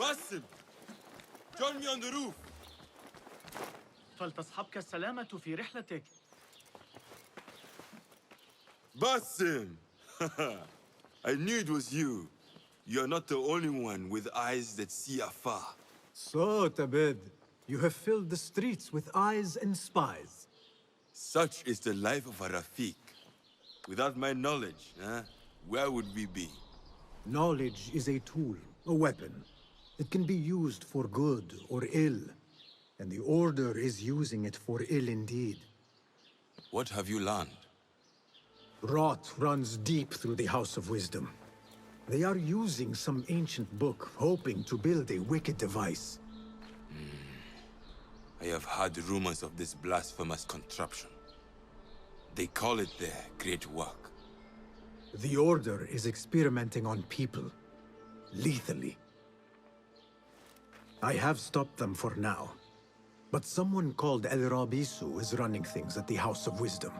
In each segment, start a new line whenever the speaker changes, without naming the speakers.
Basim! Join me on the roof!
فلتصحبك السلامة في رحلتك.
Basim! I knew it was you. You're not the only one with eyes that see afar.
So, Tabed, you have filled the streets with eyes and spies.
Such is the life of a Rafiq. Without my knowledge, where would we be?
Knowledge is a tool, a weapon. It can be used for good or ill. And the Order is using it for ill indeed.
What have you learned?
Rot runs deep through the House of Wisdom. They are using some ancient book, hoping to build a wicked device.
I have heard rumors of this blasphemous contraption. They call it their great work.
The Order is experimenting on people, lethally. I have stopped them for now. But someone called El Rabisu is running things at the House of Wisdom.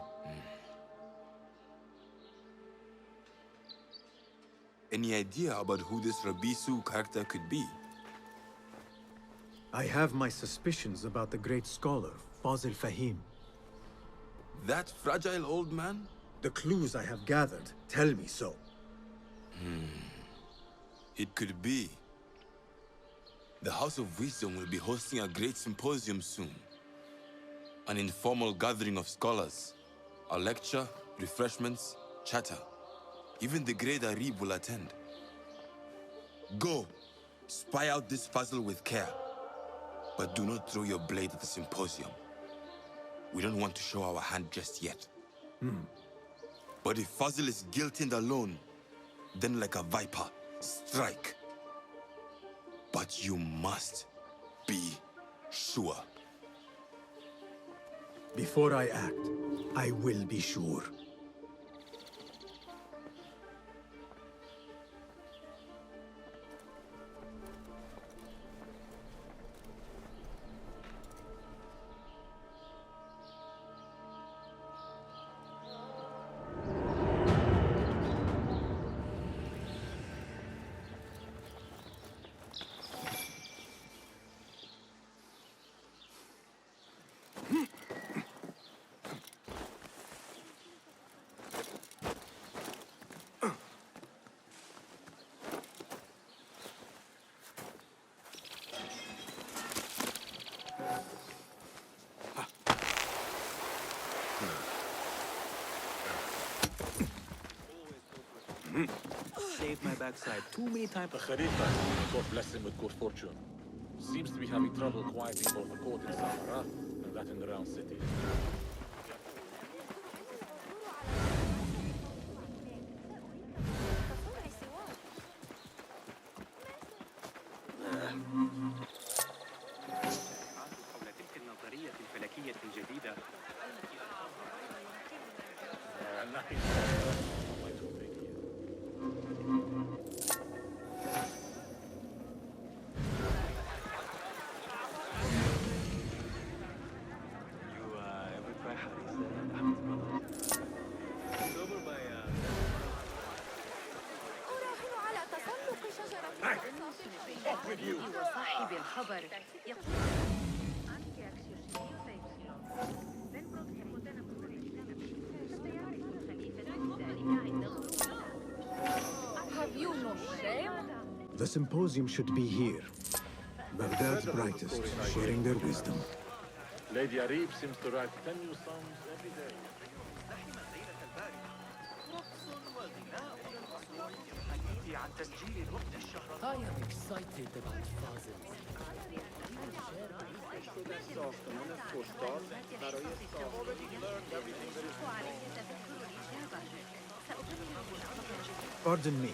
Any idea about who this Rabisu character could be?
I have my suspicions about the great scholar, Fazil Fahim.
That fragile old man?
The clues I have gathered tell me so.
It could be. The House of Wisdom will be hosting a great symposium soon. An informal gathering of scholars. A lecture, refreshments, chatter. Even the great Arib will attend. Go, spy out this puzzle with care. But do not throw your blade at the symposium. We don't want to show our hand just yet. But if Fazil is guilty and alone, then like a viper, strike. But you must be sure.
Before I act, I will be sure.
Saved my backside too many times.
The Khalifa, God bless him with good fortune, seems to be having trouble quieting both the court in Samarra and that in the round city.
حول تلك النظرية الفلكية الجديدة.
صاحب الخبر يقول Have you no shame?
The symposium should be here. Baghdad's brightest, sharing their wisdom.
Lady Arib seems to write 10 new songs every day.
I am excited about Fazil.
Pardon me.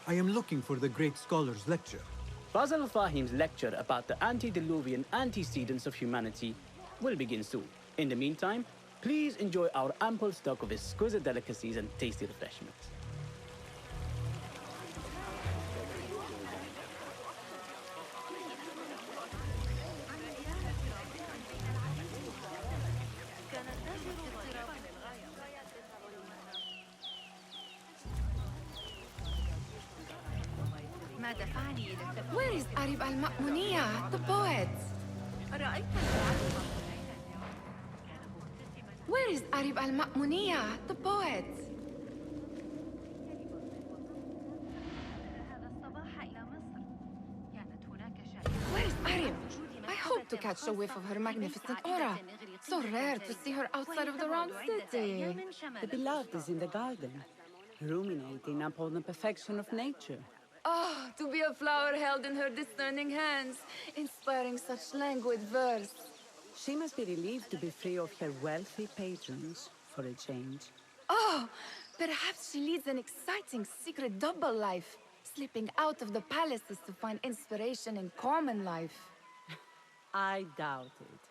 I am looking for the great scholar's lecture.
Fazil Fahim's lecture about the antediluvian antecedents of humanity will begin soon. In the meantime, please enjoy our ample stock of exquisite delicacies and tasty refreshments.
ما Where is Arib al-Ma'muniyah, the poet? Where is Arib al-Ma'muniyah, the poet? Where is Arib? I hope to catch a whiff of her magnificent aura. So rare to see her outside of the Round City.
The beloved is in the garden, ruminating upon the perfection of nature.
Oh, to be a flower held in her discerning hands, inspiring such languid verse.
She must be relieved to be free of her wealthy patrons, for a change.
Oh, perhaps she leads an exciting secret double life, slipping out of the palaces to find inspiration in common life.
I doubt it.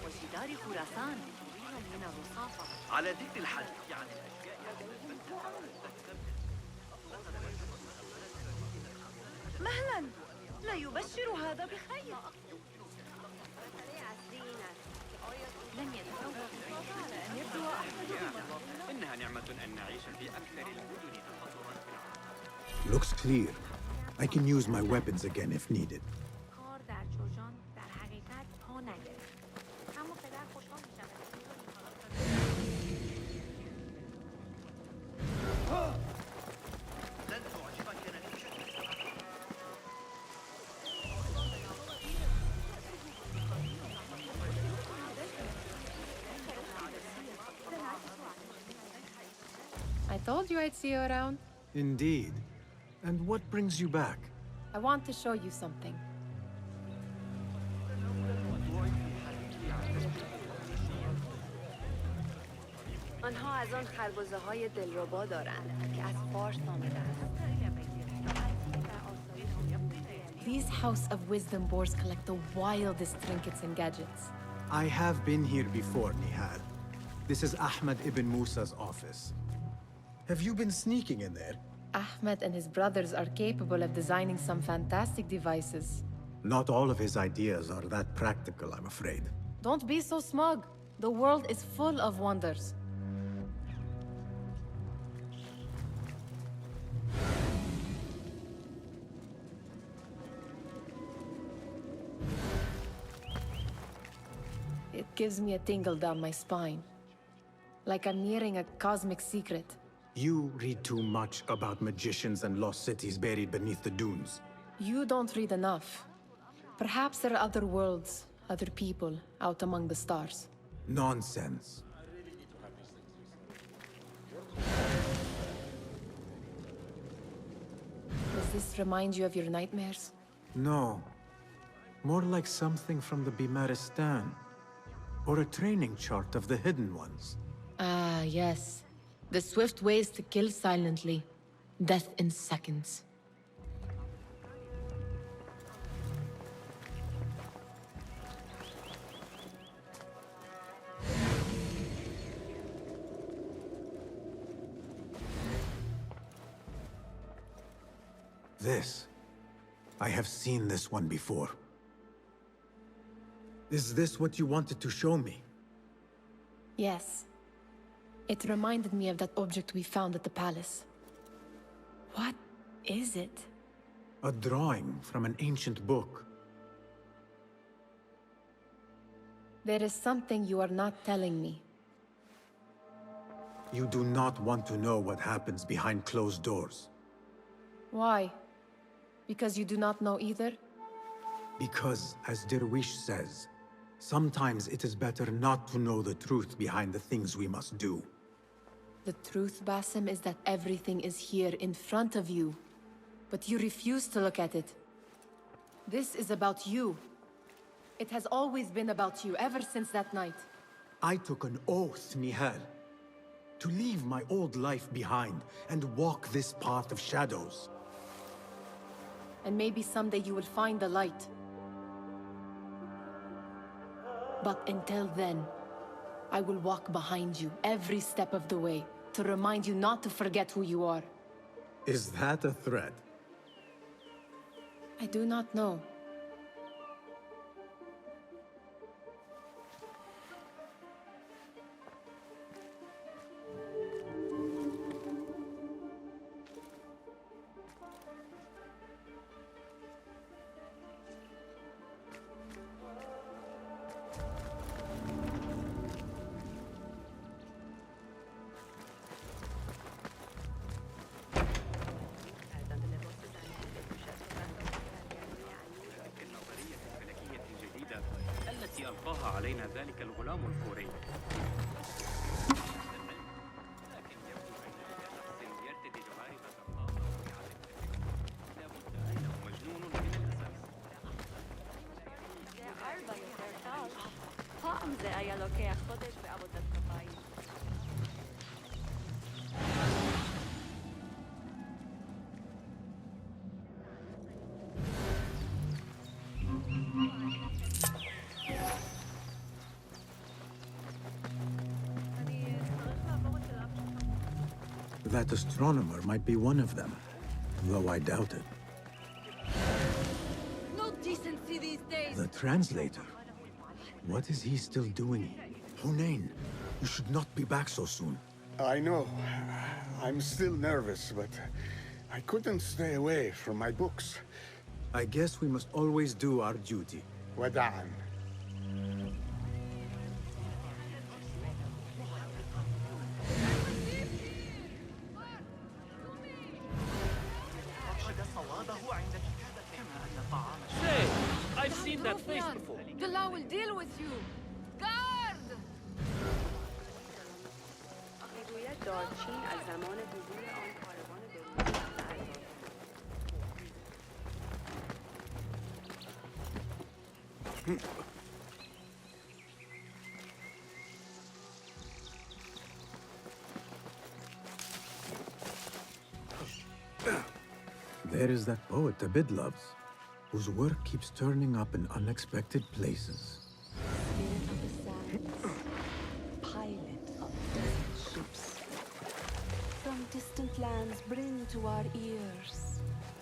وجدار خراسان طويلا من الرصافة.
على ذكر الحد يعني
مهلا، لا يبشر هذا بخير. لن يتفوق على أن يبدو أحد.
إنها نعمة أن نعيش في أكثر المدن تقدما في العالم.
Looks clear. I can use my weapons again if needed.
کار در جوجان در حقیقت پا نگرفت. اما پدر خوشحال می‌شود.
لن تعجبك نتيجة
I told you I'd see you around.
Indeed. And what brings you back?
I want to show you something. آنها از آن خربزه‌های دلربا دارند که از فارس آمده‌اند. These House of Wisdom boards collect the wildest trinkets and gadgets.
I have been here before, Nihal. This is Ahmed ibn Musa's office. Have you been sneaking in there?
Ahmed and his brothers are capable of designing some fantastic devices.
Not all of his ideas are that practical, I'm afraid.
Don't be so smug. The world is full of wonders. It gives me a tingle down my spine. Like I'm nearing a cosmic secret.
You read too much about magicians and lost cities buried beneath the dunes.
You don't read enough. Perhaps there are other worlds, other people, out among the stars.
Nonsense.
Does this remind you of your nightmares?
No. More like something from the Bimaristan. Or a training chart of the Hidden Ones.
Ah, yes. The swift ways to kill silently. Death in seconds.
This. I have seen this one before. Is this what you wanted to show me?
Yes. It reminded me of that object we found at the palace. What is it?
A drawing from an ancient book.
There is something you are not telling me.
You do not want to know what happens behind closed doors.
Why? Because you do not know either?
Because, as Derwish says, sometimes it is better not to know the truth behind the things we must do.
The truth, Basim, is that everything is here in front of you. But you refuse to look at it. This is about you. It has always been about you, ever since that night.
I took an oath, Nihal, to leave my old life behind and walk this path of shadows.
And maybe someday you will find the light. But until then, I will walk behind you every step of the way to remind you not to forget who you are.
Is that a threat?
I do not know.
التي ألقاها علينا ذلك الغلام الكوري. لكن يبدو أن شخص يرتدي جوارب زرقاء لابد أنه مجنون من الأساس.
That astronomer might be one of them, though I doubt it.
No decency these days!
The translator? What is he still doing here? Hunain, you should not be back so soon.
I know. I'm still nervous, but I couldn't stay away from my books.
I guess we must always do our duty.
Wada'an.
Say, I've seen that face before.
The law will deal with you! Guard!
میگوید دارچین از زمان حضور آن کاروان به
There is that poet Abid loves, whose work keeps turning up in unexpected places.
pilot of desert ships. From distant lands bring to our ears,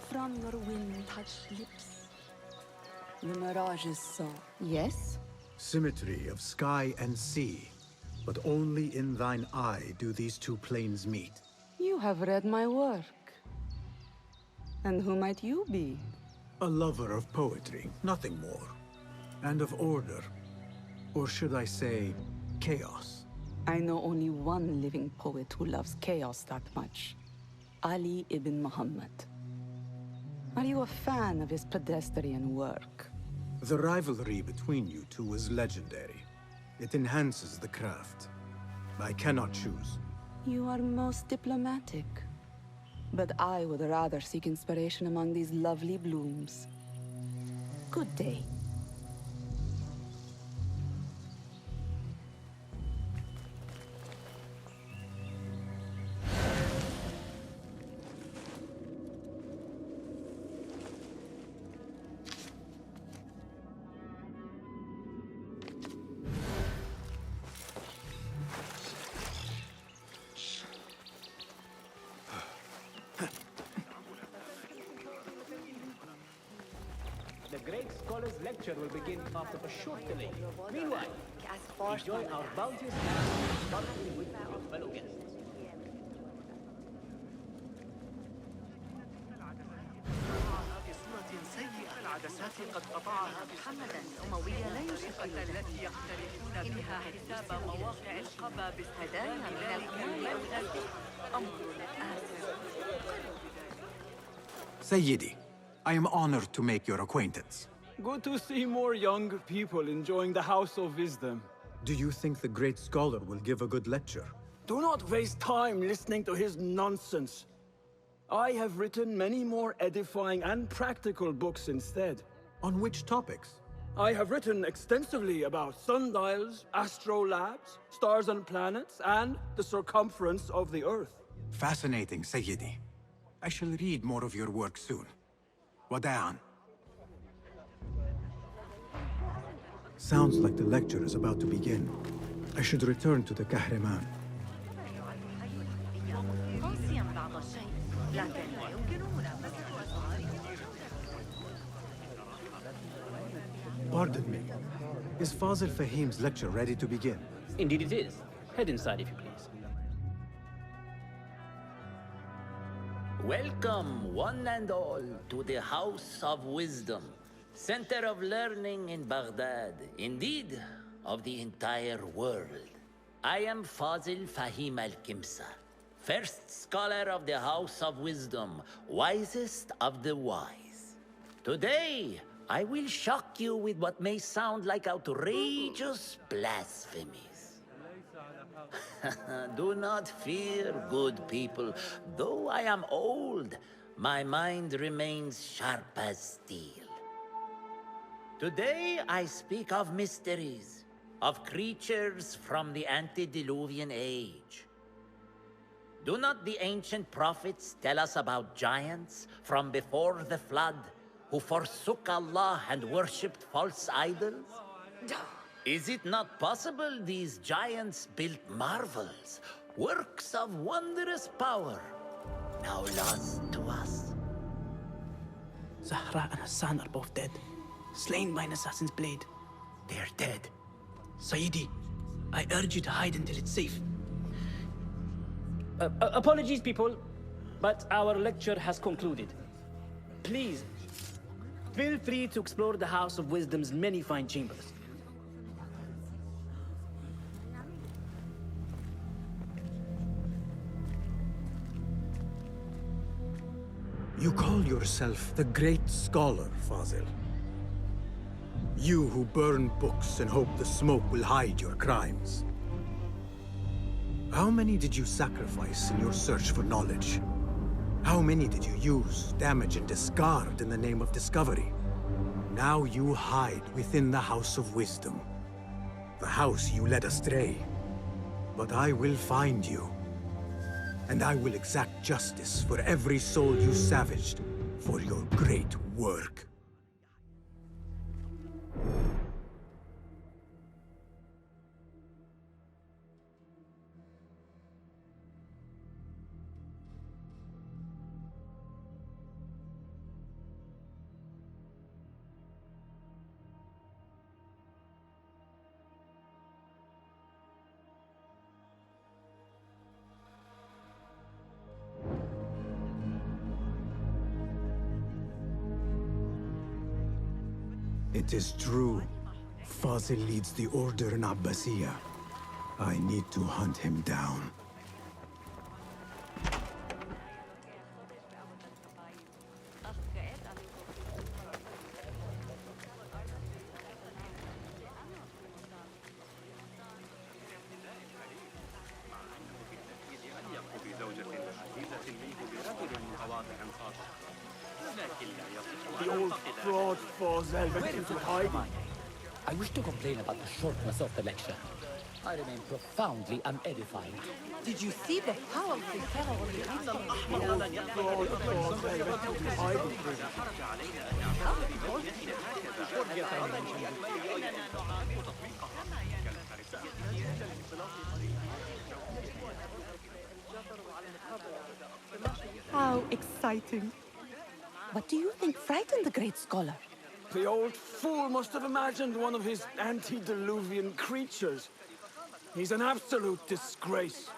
from your wind-touched lips, the mirage's song.
Yes?
Symmetry of sky and sea, but only in thine eye do these two planes meet.
You have read my work. And who might you be?
A lover of poetry, nothing more. And of order. Or should I say, chaos.
I know only one living poet who loves chaos that much. Ali ibn Muhammad. Are you a fan of his pedestrian work?
The rivalry between you two is legendary. It enhances the craft. I cannot choose.
You are most diplomatic. But I would rather seek inspiration among these lovely blooms. Good day.
The Great Scholars Lecture will begin after a short delay. Meanwhile, enjoy our bounteous and sparkling with your fellow guests.
العدسات قد قطعها محمدا الأموية لا يشكل التي يختلفون بها حساب مواقع القبا باستخدام ذلك المال أمر
Sayyidi, I am honored to make your acquaintance.
Good to see more young people enjoying the House of Wisdom.
Do you think the great scholar will give a good lecture?
Do not waste time listening to his nonsense. I have written many more edifying and practical books instead.
On which topics?
I have written extensively about sundials, astrolabes, stars and planets, and the circumference of the Earth.
Fascinating, Sayyidi. I shall read more of your work soon. Wada'an. Sounds like the lecture is about to begin. I should return to the Kahraman.
قاسياً بعض الشيء، لكن لا يمكن ملامسة
Pardon me. Is Fazil Fahim's lecture ready to begin?
Indeed it is. Head inside if you please.
Welcome, one and all, to the House of Wisdom, center of learning in Baghdad, indeed, of the entire world. I am Fazil Fahim al-Kimsa, first scholar of the House of Wisdom, wisest of the wise. Today, I will shock you with what may sound like outrageous blasphemies. Do not fear, good people. Though I am old, my mind remains sharp as steel. Today I speak of mysteries, of creatures from the antediluvian age. Do not the ancient prophets tell us about giants from before the flood who forsook Allah and worshipped false idols? Is it not possible these giants built marvels, works of wondrous power, now lost to us?
Zahra and Hassan are both dead, slain by an assassin's blade.
They're dead.
Sayyidi, I urge you to hide until it's safe. Apologies, people, but our lecture has concluded. Please, feel free to explore the House of Wisdom's many fine chambers.
You call yourself the great scholar, Fazil. You who burn books and hope the smoke will hide your crimes. How many did you sacrifice in your search for knowledge? How many did you use, damage, and discard in the name of discovery? Now you hide within the House of Wisdom. The house you led astray. But I will find you. And I will exact justice for every soul you savaged for your great work. It is true. Fazil leads the Order in Abbasiyah. I need to hunt him down.
The old fraud Fazil went into hiding.
I wish to complain about the shortness of the lecture. I remain profoundly unedified.
Did you see the powerful terror of the
Fraud Fazil went into hiding.
How exciting. What do you think frightened the great scholar?
The old fool must have imagined one of his antediluvian creatures. He's an absolute disgrace.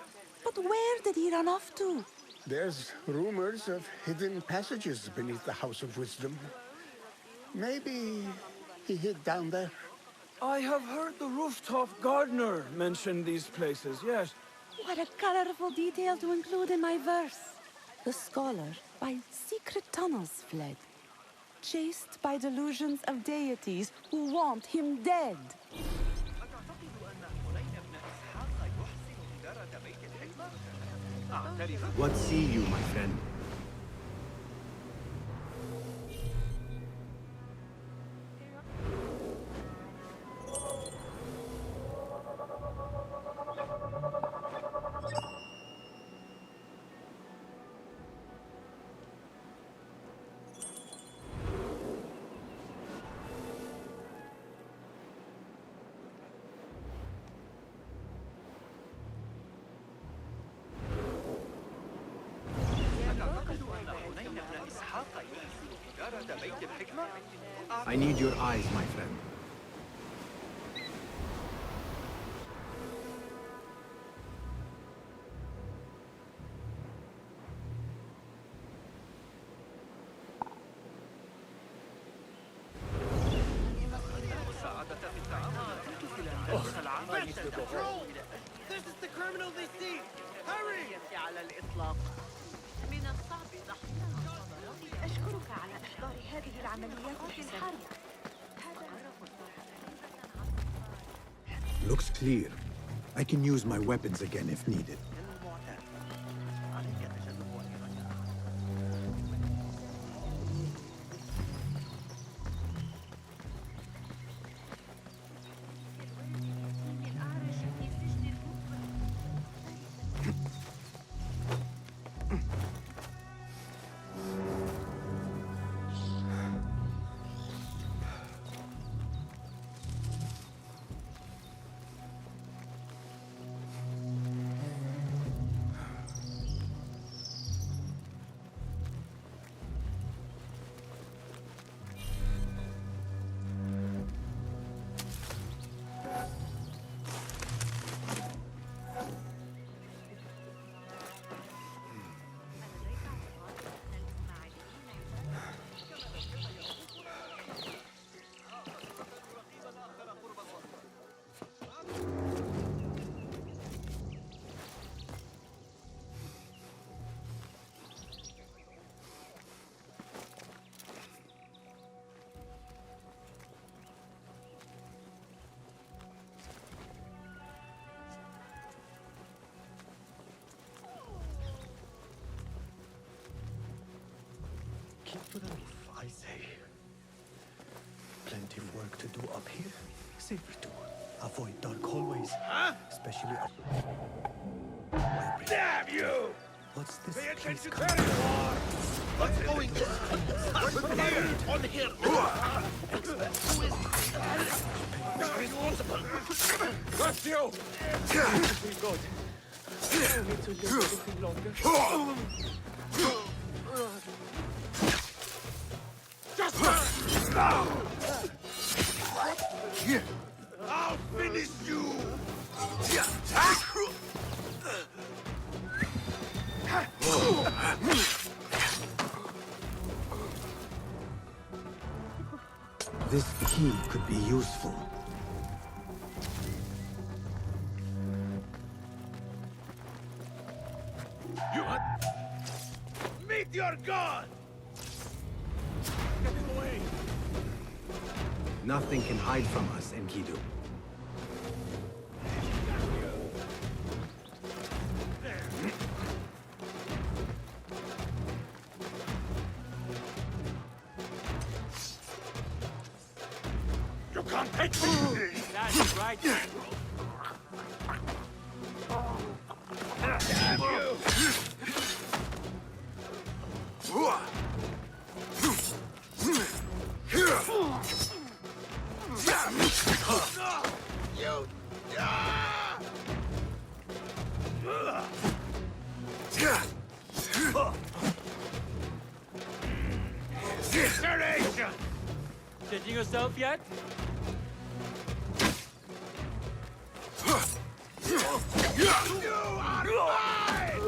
But where did he run off to?
There's rumors of hidden passages beneath the House of Wisdom. Maybe he hid down there.
I have heard the rooftop gardener mention these places, yes.
What a colorful detail to include in my verse. The scholar by secret tunnels fled, chased by delusions of deities who want him dead.
What see you, my friend? I need your eyes, my friend.
This is the criminal they see! Hurry! على الإطلاق. من الصعب ضحيها. أشكرك على إحضار هذه العمليات الحسابية.
Looks clear. I can use my weapons again if needed.
Keep to the roof, I say. Plenty of work to do up here. Safer to avoid dark hallways. Huh? Especially up.
Damn you!
What's this?
Pay attention to the war! What's going on? Here! On him! Who is responsible? That's you!
We're good. No need to live anything longer.
I'll finish you!
This key could be useful.
You meet your god! Get in the way!
Nothing can hide from us, Enkidu.
You can't take me!
That's right.
Damn you!
Changing yourself yet?
You are mine!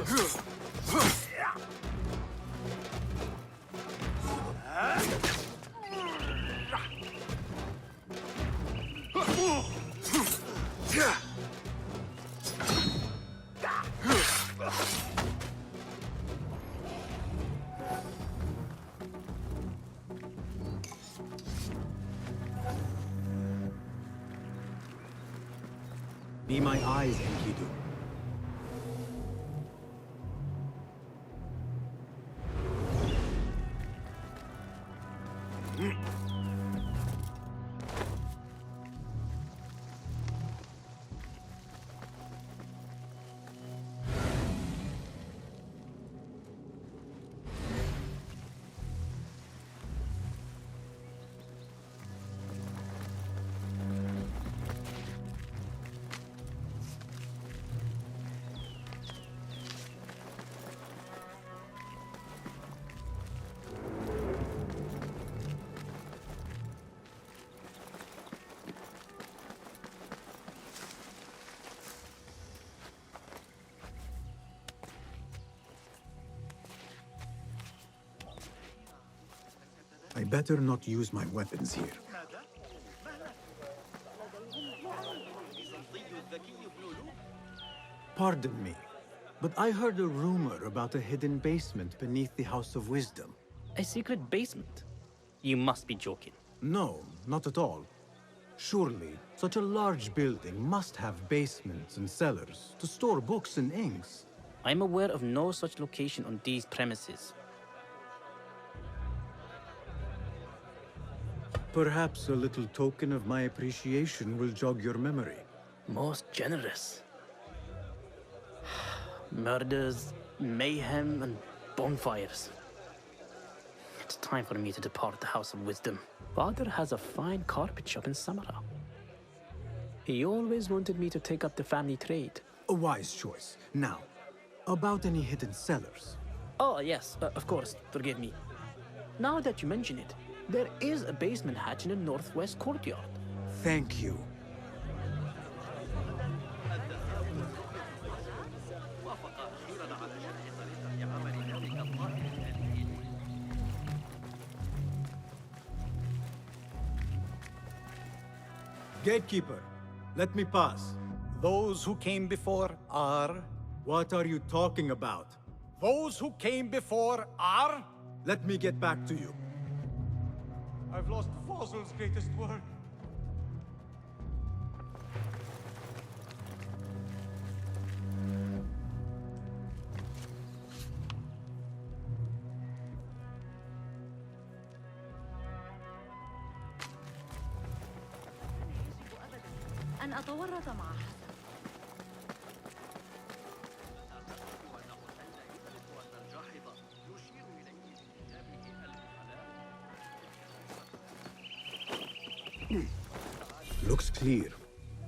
Be my eyes, Enkidu. I better not use my weapons here. Pardon me, but I heard a rumor about a hidden basement beneath the House of Wisdom.
A secret basement? You must be joking.
No, not at all. Surely, such a large building must have basements and cellars to store books and inks.
I'm aware of no such location on these premises.
Perhaps a little token of my appreciation will jog your memory.
Most generous. Murders, mayhem, and bonfires. It's time for me to depart the House of Wisdom. Father has a fine carpet shop in Samara. He always wanted me to take up the family trade.
A wise choice. Now, about any hidden cellars.
Oh, yes, of course. Forgive me. Now that you mention it, there is a basement hatch in the northwest courtyard.
Thank you. Gatekeeper, let me pass.
Those who came before are...
What are you talking about?
Those who came before are...
Let me get back to you.
I've lost Fazl's greatest work.
أن أتورط مع حسن.
Looks clear.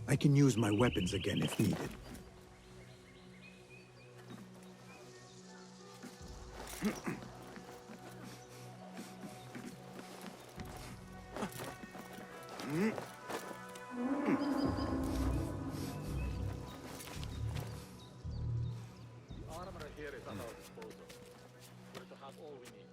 I can use my weapons again if needed.
The armor here is at our disposal. We're to have all we need.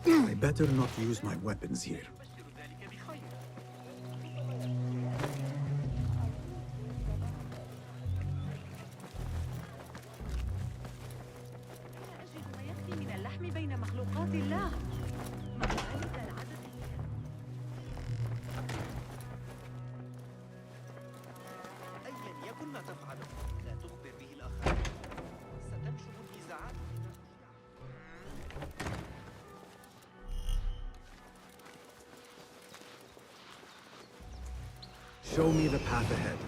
I better not use my weapons here.
أجد ما يكفي من اللحم بين مخلوقات الله. مع ذلك العدد
أيا يكن ما تفعله لا تخبر به الآخرين. ستنشب النزاعات.
Show me the path ahead.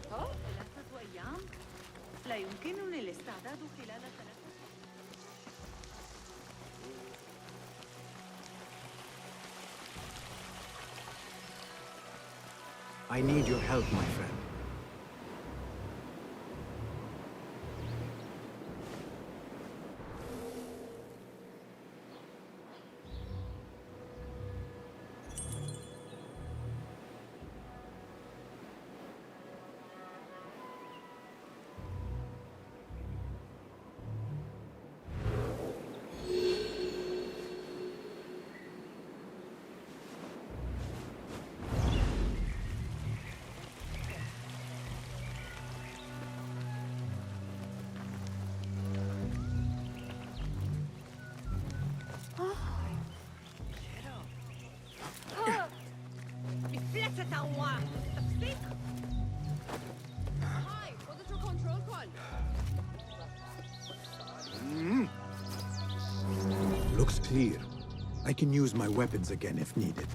ثلاثة أيام؟ لا يمكنني الاستعداد خلال 3
I need your help, my friend. Looks clear. I can use my weapons again if needed.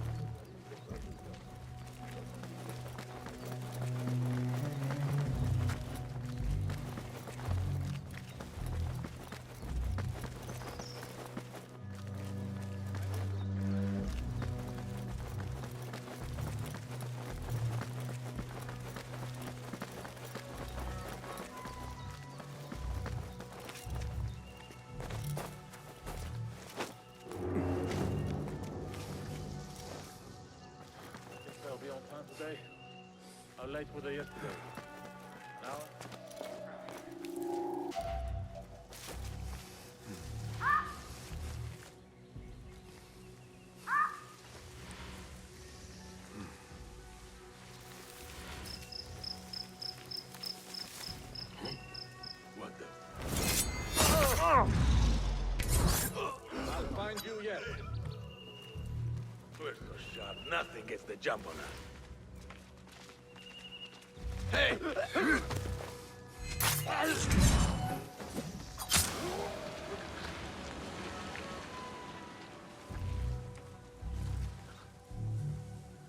They'll be on time today. How late were they yesterday? Now?
What the?
I'll find you yet.
We're so sharp, nothing gets the jump on us. Hey!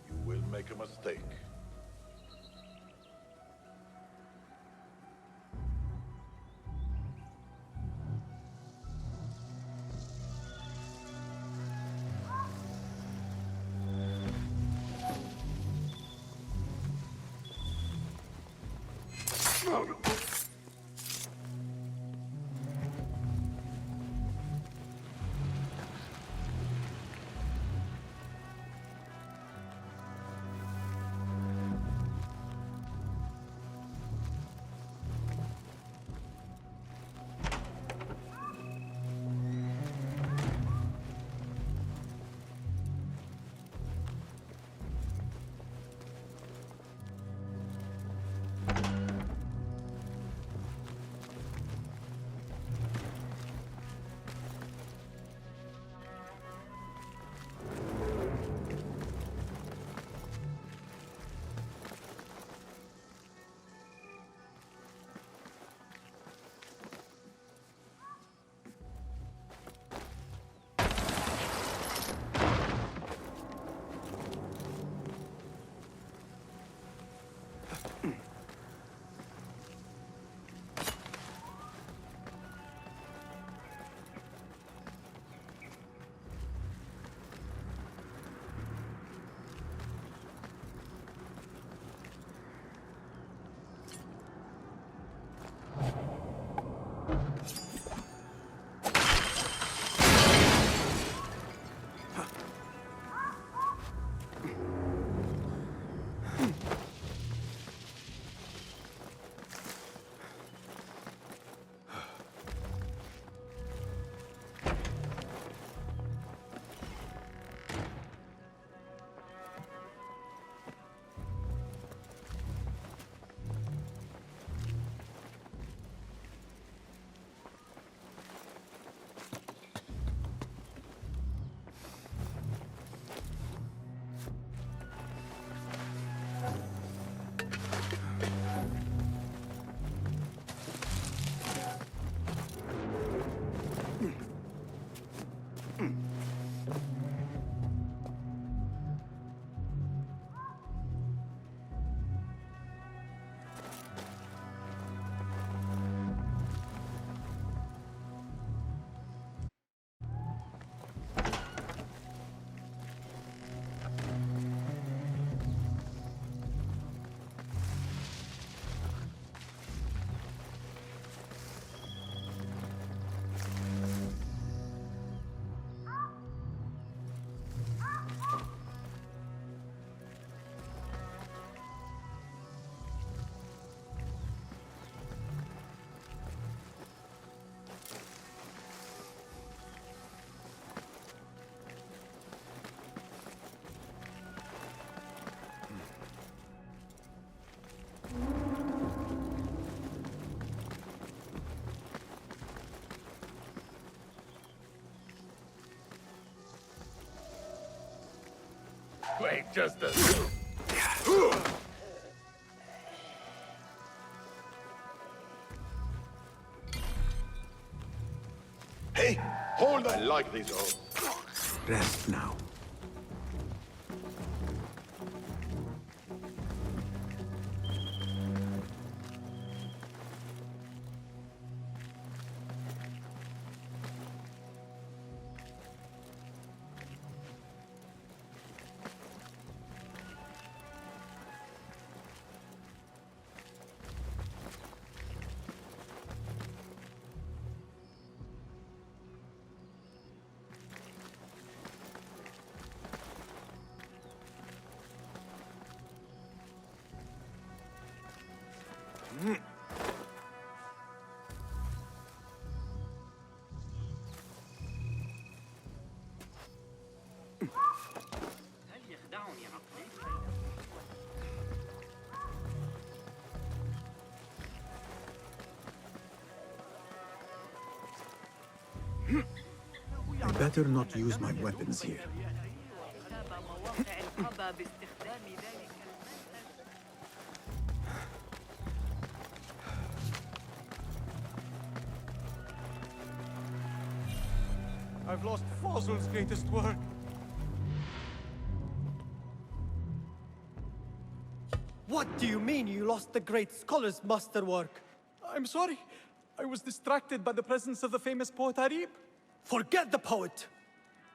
You will make a mistake. Wait just a... Hey!
Hold, I like these oaths.
Rest now.
هل يخدعني عقلي؟
I better not use my weapons here.
حساب مواقع القبا باستخدام ذلك
I've lost Fazl's greatest work.
What do you mean you lost the great scholar's masterwork?
I'm sorry. I was distracted by the presence of the famous poet Arib.
Forget the poet!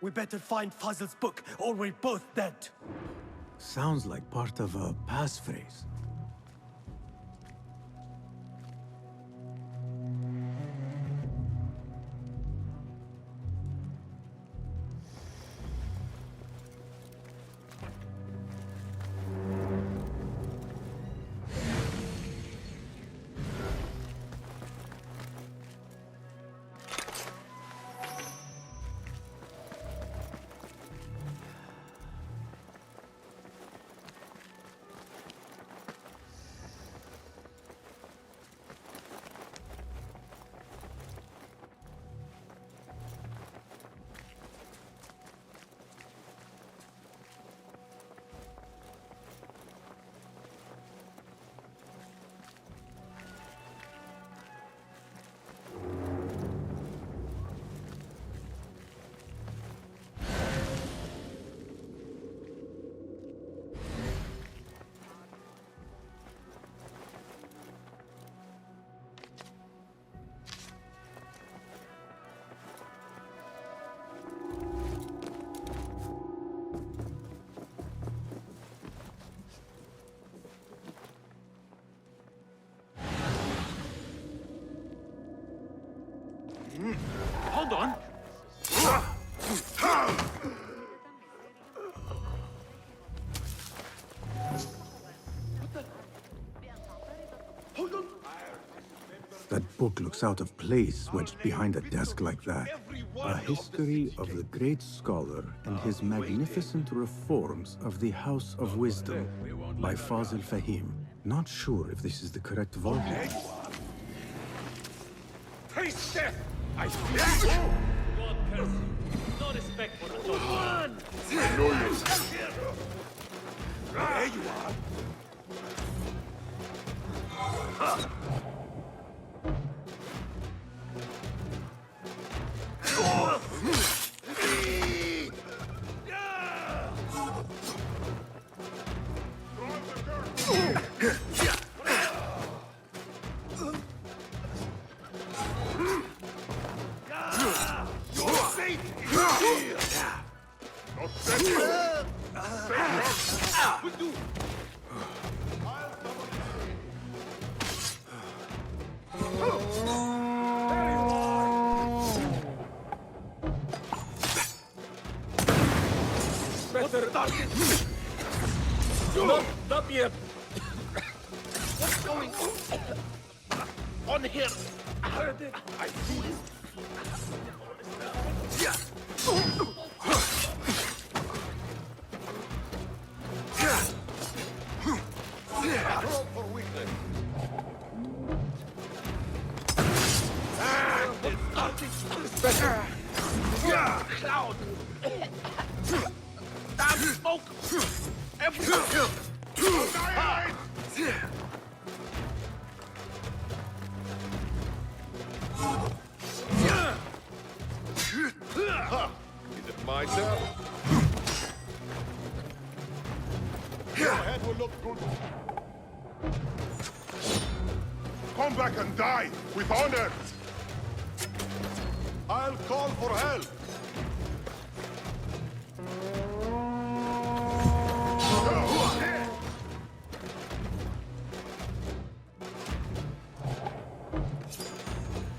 We better find Fazl's book, or we're both dead.
Sounds like part of a passphrase.
Hold on.
That book looks out of place wedged behind a desk like that. A history of the great scholar and his magnificent reforms of the House of Wisdom by Fazl Fahim. Not sure if this is the correct volume.
Taste death! I see.
God curse you. No respect for the Sultan.
I know you.
There you are. Stop here! What's going on here? I see it. Roll for weakness. Cloud! Damn smoke! Everywhere!
Come back and die with honor!
I'll call for help!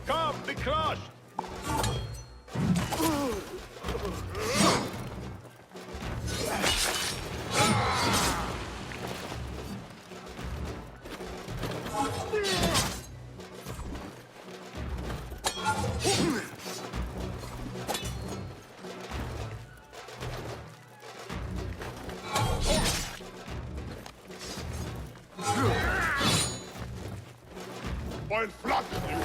Come, be crushed!
I'll flatten you!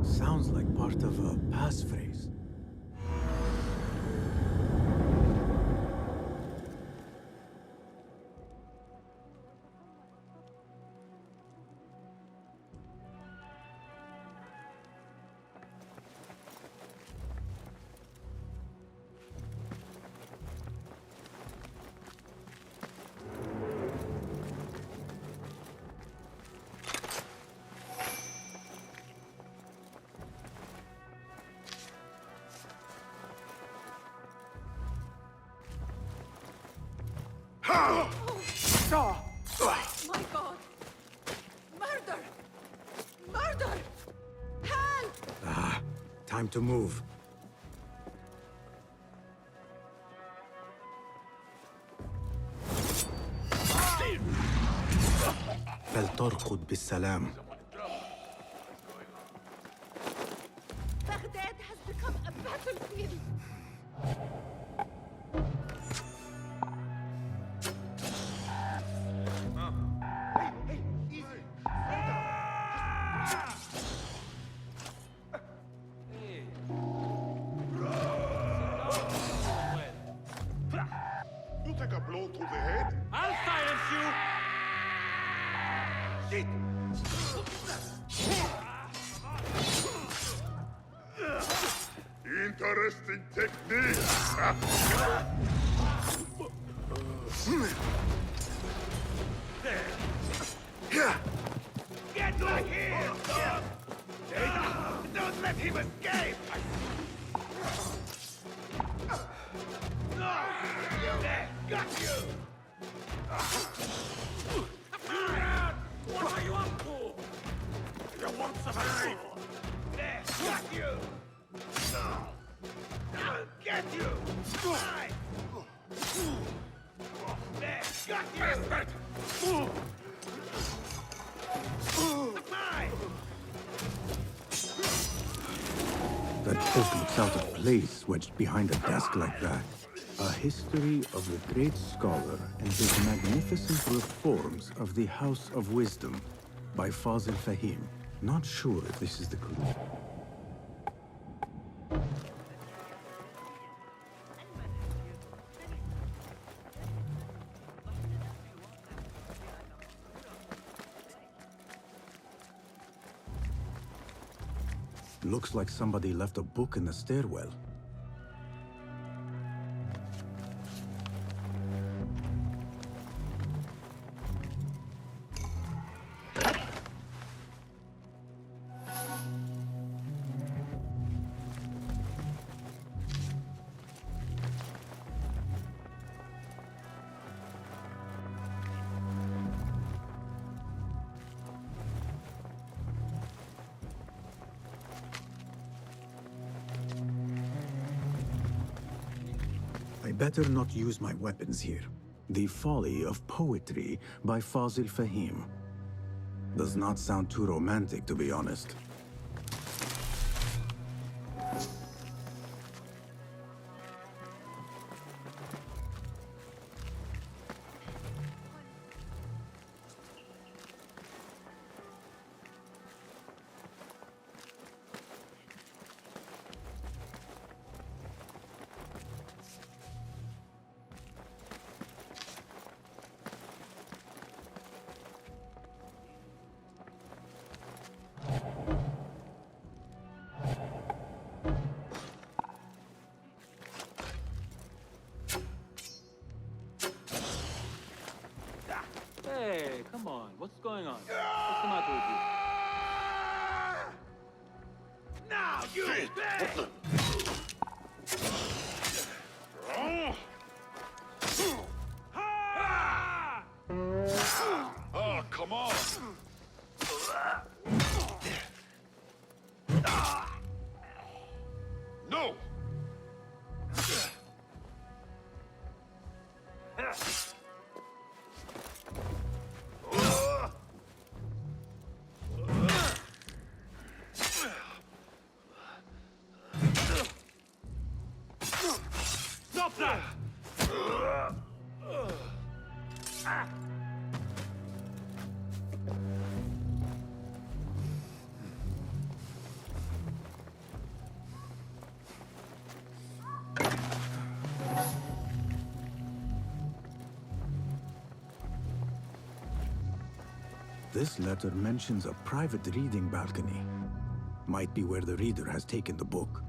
Sounds like part of a passphrase.
My God! Murder! Murder! Help!
Ah, time to move. فلترقد بالسلام.
Baghdad has become a battlefield!
You take a blow to the head?
I'll silence you! Shit!
Interesting technique!
Get back here! Don't let him escape! Got you! What are you up to? You won't survive! There, got you! I'll get you! Fine! There, got you! Mine!
That book looks out of place wedged behind a desk like that. A history of the great scholar and his magnificent reforms of the House of Wisdom by Fazil Fahim. Not sure if this is the clue. Looks like somebody left a book in the stairwell. I better not use my weapons here. The Folly of Poetry by Fazil Fahim. Does not sound too romantic, to be honest.
What's going on? What's the matter with you?
Now you! What the? Oh, come on! No! Stop that!
This letter mentions a private reading balcony. Might be where the reader has taken the book.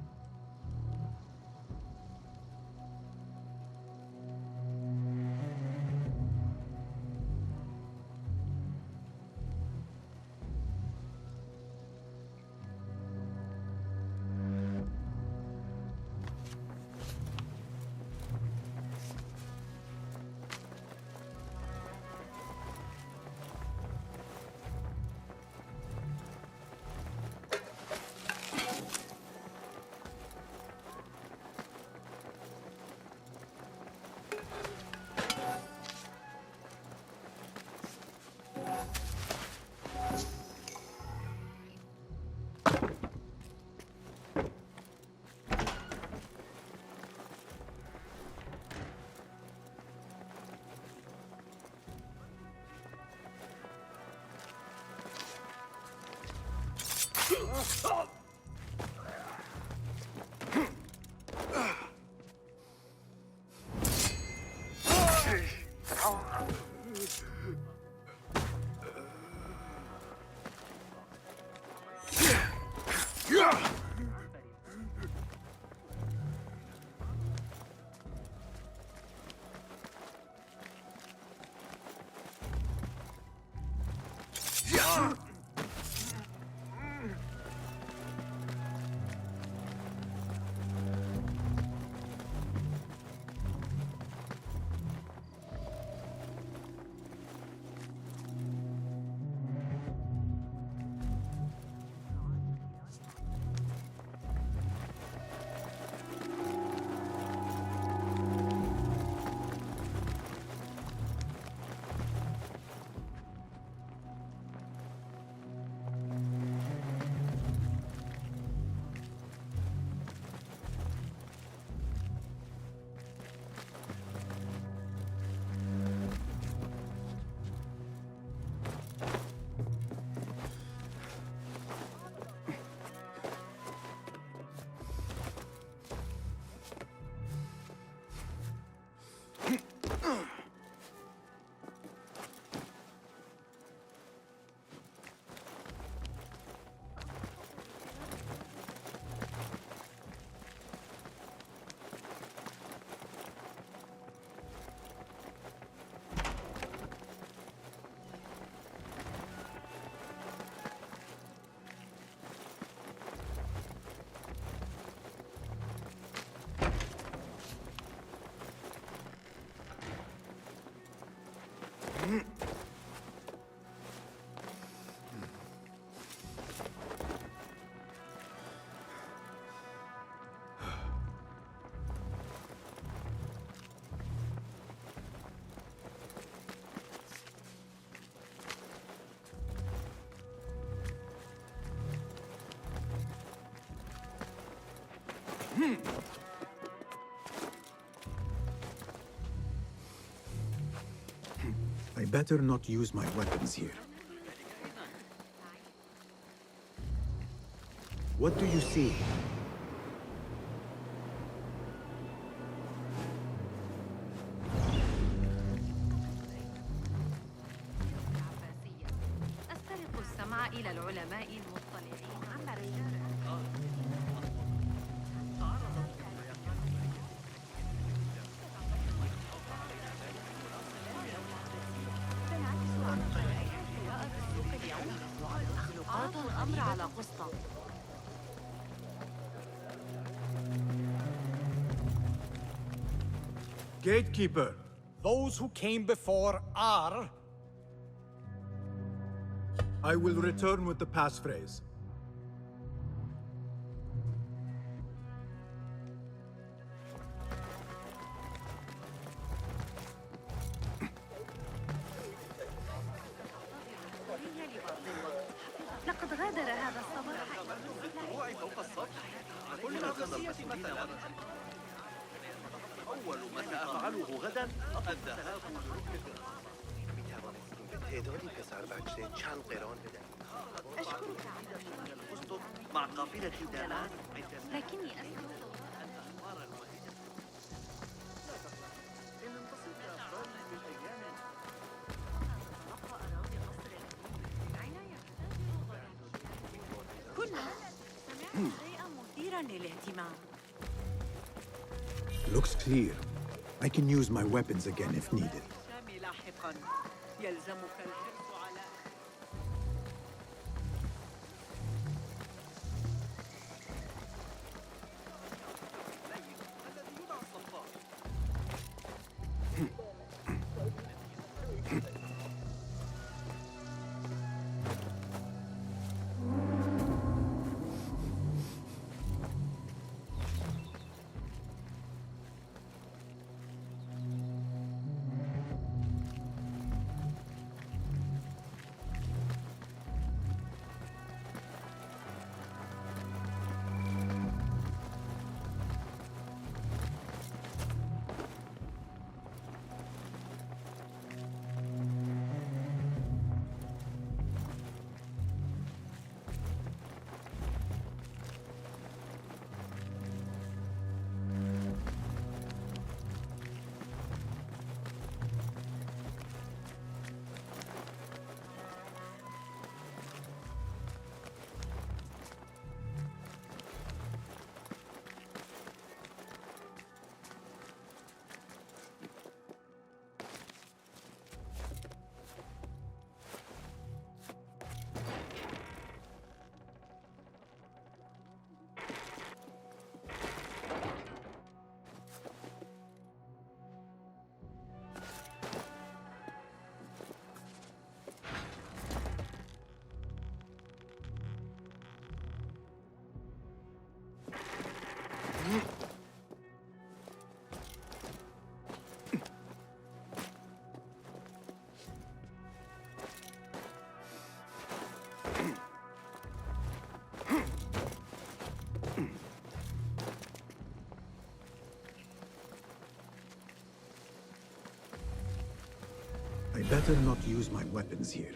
I better not use my weapons here. What do you see?
أسترق السمع إلى العلماء المطلعين على رجال عرضوا الأمر على قسطة.
Gatekeeper,
Those who came before are...
I will return with the passphrase.
لقد غادر هذا الصباح.
الطلوع فوق السطح. كل الخصية مثلا. أول ما سأفعله غدا الذهاب لركب
تعدادی پسر بچه چند قران بده.
أشكرك
مع قافلة دالات
لكني أسأل. كنا سمعنا شيئا مثيرا للاهتمام.
Looks clear. I can use my weapons again if needed.
لاحقا يلزمك الحرص على
I better not use my weapons here.